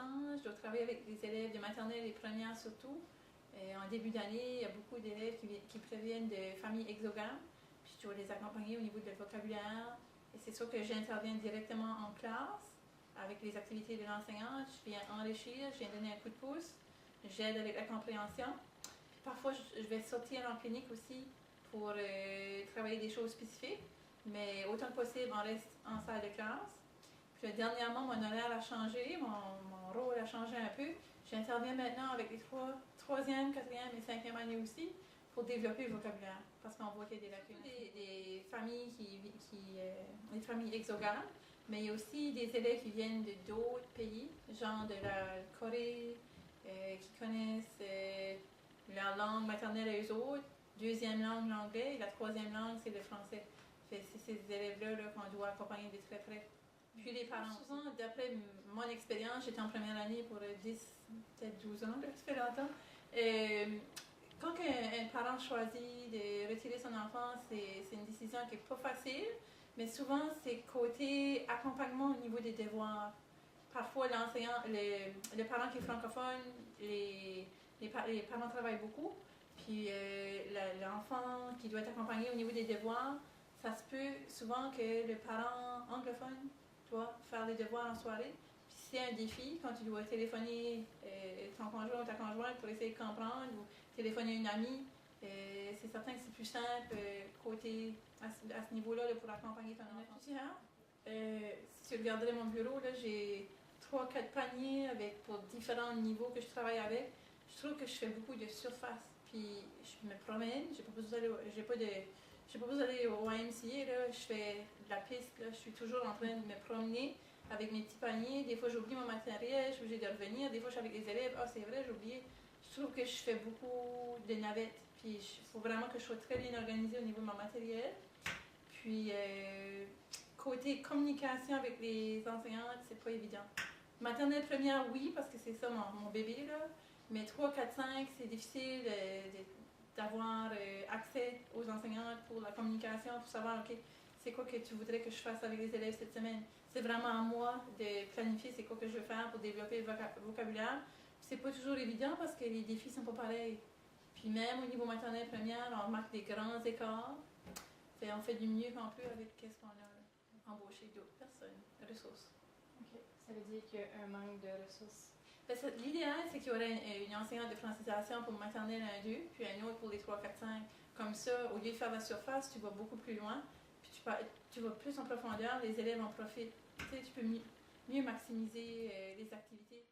intéressant. Je dois travailler avec des élèves de maternelle et première surtout. En début d'année, il y a beaucoup d'élèves qui proviennent de familles exogames. Puis je dois les accompagner au niveau de leur vocabulaire. Et c'est sûr que j'interviens directement en classe avec les activités de l'enseignant. Je viens enrichir, je viens donner un coup de pouce. J'aide avec la compréhension. Puis parfois, je vais sortir en clinique aussi pour travailler des choses spécifiques. Mais autant que possible, on reste en salle de classe. Puis dernièrement, mon horaire a changé, mon rôle a changé un peu. J'interviens maintenant avec les troisième, quatrième et cinquième années aussi pour développer le vocabulaire, parce qu'on voit qu'il y a des lacunes. Des familles des familles exogames, mais il y a aussi des élèves qui viennent d'autres pays, genre de la Corée, qui connaissent leur langue maternelle à eux autres. Deuxième langue, l'anglais, et la troisième langue, c'est le français. C'est ces élèves-là qu'on doit accompagner de très près. Puis les parents. Souvent, d'après mon expérience, j'étais en première année pour 10, peut-être 12 ans, là, ça fait longtemps. Quand un parent choisit de retirer son enfant, c'est une décision qui n'est pas facile, mais souvent c'est côté accompagnement au niveau des devoirs. Parfois, l'enseignant, le parent qui est francophone, les parents travaillent beaucoup, puis l'enfant qui doit être accompagné au niveau des devoirs, ça se peut souvent que le parent anglophone doit faire les devoirs en soirée. Puis c'est un défi quand tu dois téléphoner ton conjoint ou ta conjointe pour essayer de comprendre ou téléphoner une amie. C'est certain que c'est plus simple côté à ce niveau-là pour accompagner ton enfant. Si tu regarderais mon bureau, j'ai 3-4 paniers pour différents niveaux que je travaille avec. Je trouve que je fais beaucoup de surface. Puis je me promène, j'ai pas besoin d'aller au YMCA, là, je fais de la piste, là, je suis toujours en train de me promener avec mes petits paniers. Des fois, j'oublie mon matériel, je suis obligée de revenir. Des fois, je suis avec les élèves, ah, c'est vrai, j'ai oublié. Je trouve que je fais beaucoup de navettes. Puis, il faut vraiment que je sois très bien organisée au niveau de mon matériel. Puis, côté communication avec les enseignantes, c'est pas évident. Maternelle première, oui, parce que c'est ça mon bébé, là. Mais 3, 4, 5, c'est difficile d'avoir accès aux enseignantes pour la communication, pour savoir, OK, c'est quoi que tu voudrais que je fasse avec les élèves cette semaine. C'est vraiment à moi de planifier c'est quoi que je veux faire pour développer le vocabulaire. C'est pas toujours évident parce que les défis sont pas pareils. Puis même au niveau maternelle première, on remarque des grands écarts. On fait du mieux qu'on peut avec ce qu'on a embauché d'autres personnes, ressources. OK. Ça veut dire qu'il y a un manque de ressources. L'idéal, c'est qu'il y aurait une enseignante de francisation pour maternelle 1-2, puis un autre pour les 3, 4, 5. Comme ça, au lieu de faire la surface, tu vas beaucoup plus loin, puis tu vas plus en profondeur, les élèves en profitent. Tu sais, tu peux mieux maximiser les activités.